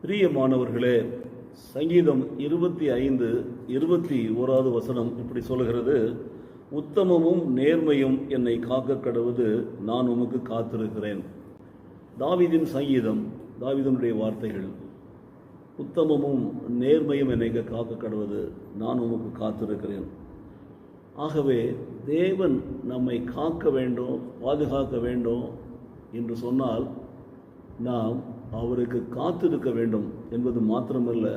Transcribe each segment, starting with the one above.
பிரியமானவர்களே, சங்கீதம் 25:21 வசனம் இப்படி சொல்கிறது, உத்தமமும் நேர்மையும் என்னை காக்க கடவுது, நான் உமக்கு காத்திருக்கிறேன். தாவீதின் சங்கீதம், தாவீதினுடைய வார்த்தைகள். உத்தமமும் நேர்மையும் என்னை காக்க கடவுது, நான் உமக்கு காத்திருக்கிறேன். ஆகவே தேவன் நம்மை காக்க வேண்டும், பாதுகாக்க வேண்டும் என்று சொன்னால் நாம் அவருக்கு காத்திருக்க வேண்டும் என்பது மாத்திரமல்ல,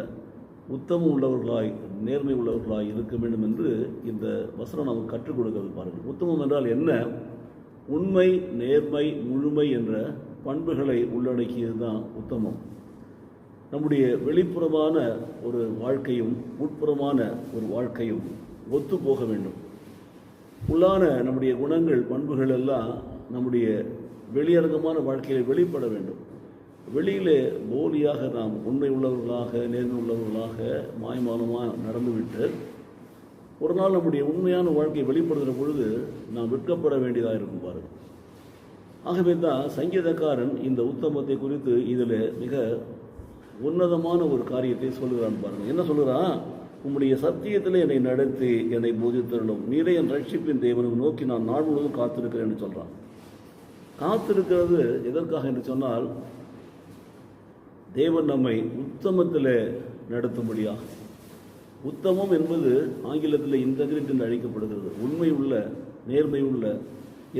உத்தமம் உள்ளவர்களாய் நேர்மை உள்ளவர்களாய் இருக்க வேண்டும் என்று இந்த வசனம் நமக்கு கற்றுக் கொடுக்கிறது. பாருங்கள், உத்தமம் என்றால் என்ன? உண்மை, நேர்மை, முழுமை என்ற பண்புகளை உள்ளடக்கியது தான் உத்தமம். நம்முடைய வெளிப்புறமான ஒரு வாழ்க்கையும் உட்புறமான ஒரு வாழ்க்கையும் ஒத்து போக வேண்டும். உள்ளான நம்முடைய குணங்கள், பண்புகள் எல்லாம் நம்முடைய வெளியரங்கமான வாழ்க்கையில் வெளிப்பட வேண்டும். வெளியிலே போலியாக நாம் உண்மை உள்ளவர்களாக, நேர்மை உள்ளவர்களாக மாயமானமாக நடந்துவிட்டு ஒரு நாள் நம்முடைய உண்மையான வாழ்க்கையை வெளிப்படுத்துகிற பொழுது நாம் வெட்கப்பட வேண்டியதாக இருக்கும். பாருங்கள், ஆகவே தான் சங்கீதக்காரன் இந்த உத்தமத்தை குறித்து இதில் மிக உன்னதமான ஒரு காரியத்தை சொல்லுகிறான். பாருங்கள், என்ன சொல்லுகிறான்? உம்முடைய சத்தியத்தில் என்னை நடத்தி என்னை போதித்தருளும், நீரே என் ரட்சிப்பின் தேவனை நோக்கி நான் நாள் முழுவதும் காத்திருக்கிறேன் என்று சொல்கிறான். காத்திருக்கிறது எதற்காக என்று சொன்னால், தேவன் நம்மை உத்தமத்தில் நடத்தும்படியாக. உத்தமம் என்பது ஆங்கிலத்தில் இன்டெகிரிட்டி என்று அழைக்கப்படுகிறது. உண்மை உள்ள, நேர்மை உள்ள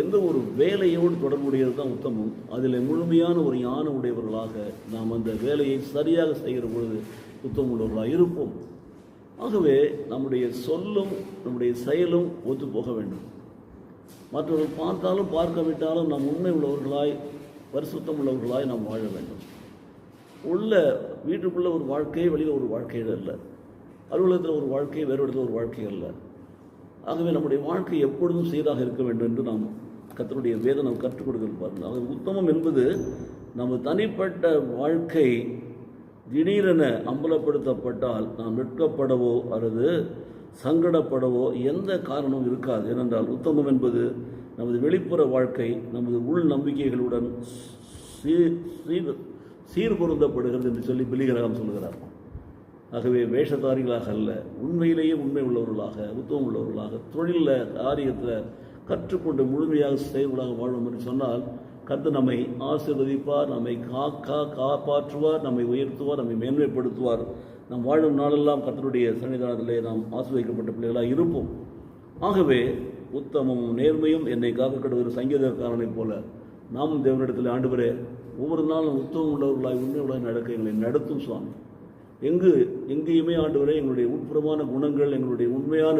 எந்த ஒரு வேலையோடு தொடர்புடையது தான் உத்தமம். அதில் முழுமையான ஒரு ஞானம் உடையவர்களாக நாம் அந்த வேலையை சரியாக செய்கிற பொழுது உத்தமம் உள்ளவர்களாக இருப்போம். ஆகவே நம்முடைய சொல்லும் நம்முடைய செயலும் ஒத்து போக வேண்டும். மற்றவர்கள் பார்த்தாலும் பார்க்காவிட்டாலும் நாம் உண்மை உள்ளவர்களாய், பரிசுத்தம் உள்ளவர்களாய் நாம் வாழ வேண்டும். உள்ள வீட்டுக்குள்ளே ஒரு வாழ்க்கை, வெளியில் ஒரு வாழ்க்கை அல்ல. அலுவலகத்தில் ஒரு வாழ்க்கை, வேறு இடத்துல ஒரு வாழ்க்கை அல்ல. ஆகவே நம்முடைய வாழ்க்கை எப்பொழுதும் சீராக இருக்க வேண்டும் என்று நாம் கர்த்தருடைய வேதம் நாம் கற்றுக் கொடுக்கிறது. பாருங்கள், அது உத்தமம் என்பது நம்ம தனிப்பட்ட வாழ்க்கை திடீரென அம்பலப்படுத்தப்பட்டால் நாம் வெட்கப்படவோ அல்லது சங்கடப்படவோ எந்த காரணமும் இருக்காது. ஏனென்றால் உத்தமம் என்பது நமது வெளிப்புற வாழ்க்கை நமது உள் நம்பிக்கைகளுடன் சீர்பொருந்தப்படுகிறது என்று சொல்லி பிலிகிரகம் சொல்லுகிறார். ஆகவே வேஷதாரிகளாக அல்ல, உண்மையிலேயே உண்மை உள்ளவர்களாக, உத்தமம் உள்ளவர்களாக, தொழிலில் காரியத்தில் கற்றுக்கொண்டு முழுமையாக செயல்களாக வாழ்வோம் என்று சொன்னால் கர்த்தர் நம்மை ஆசீர்வதிப்பார், நம்மை காப்பாற்றுவார், நம்மை உயர்த்துவார், நம்மை மேன்மைப்படுத்துவார். நாம் வாழும் நாளெல்லாம் கர்த்தருடைய சன்னிதானத்திலே நாம் ஆசீர்வதிக்கப்பட்ட பிள்ளைகளாக இருப்போம். ஆகவே உத்தமமும் நேர்மையும் என்னை காக்க கடவுகிற சங்கீதக்காரனைப் போல நாமும் தேவனிடத்தில், ஆண்டவரே, ஒவ்வொரு நாளும் உத்தமம் உள்ளவர்களாய் உண்மை உள்ளவர்களாய் நடக்க எங்களை நடத்தும் சுவாமி. எங்கேயுமே ஆண்டவரே எங்களுடைய உட்புறமான குணங்கள், எங்களுடைய உண்மையான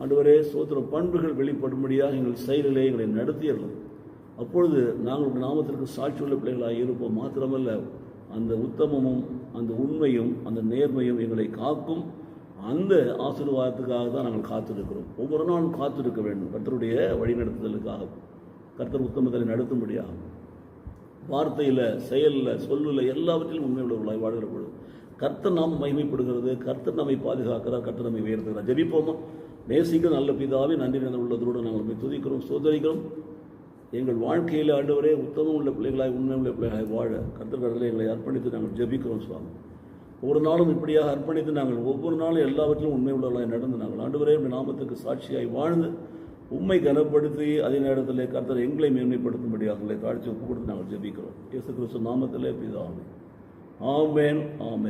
ஆண்டவரே சோத்திர பண்புகள் வெளிப்படும்படியாக எங்கள் செயலிலே எங்களை நடத்தியர்கள். அப்பொழுது நாங்கள் நாமத்திற்கு சாட்சியுள்ள பிள்ளைகளாக இருப்போம். மாத்திரமல்ல, அந்த உத்தமமும் அந்த உண்மையும் அந்த நேர்மையும் எங்களை காக்கும். அந்த ஆசீர்வாதத்துக்காக தான் நாங்கள் காத்திருக்கிறோம். ஒவ்வொரு நாளும் காத்திருக்க வேண்டும், கர்த்தருடைய வழிநடத்துதலுக்காக, கர்த்தர் உத்தமத்தை நடத்தும்படியாகும். வார்த்தையில், செயலில், சொல்லில் எல்லாவற்றிலும் உண்மை உள்ளவர்களாய் வாழ்கிற பொழுது கர்த்தர் நாம் மகிமைப்படுகிறது, கர்த்தர் நம்மை பாதுகாக்கிறார், கர்த்தர் நம்மை உயர்த்துகிறார். ஜெபிப்போமா? நேசிக்கிற நல்ல பிதாவே, நன்றி நிறைந்த உள்ளதோடு நாங்கள் போய் துதிக்கிறோம், சோதரிக்கிறோம். எங்கள் வாழ்க்கையில் ஆண்டவரே உத்தமம் உள்ள பிள்ளைகளாய், உண்மை உள்ள பிள்ளைகளாய் வாழ கர்த்தர் கடலை எங்களை அர்ப்பணித்து நாங்கள் ஜெபிக்கிறோம் சுவாமி. ஒவ்வொரு நாளும் இப்படியாக அர்ப்பணித்து நாங்கள் ஒவ்வொரு நாளும் எல்லாவற்றிலும் உண்மை உள்ளவர்களாய் நடந்து நாங்கள் ஆண்டவரே நாமத்துக்கு சாட்சியாய் வாழ்ந்து உண்மை கனப்படுத்தி அதே நேரத்தில் கர்த்தர் எங்களை மேன்மைப்படுத்தும்படியாக தாழ்ச்சி ஒப்பு கொடுத்து நாங்கள் ஜெபிக்கிறோம். இயேசு கிறிஸ்து நாமத்திலே பிதாவே, ஆமென், ஆமென்.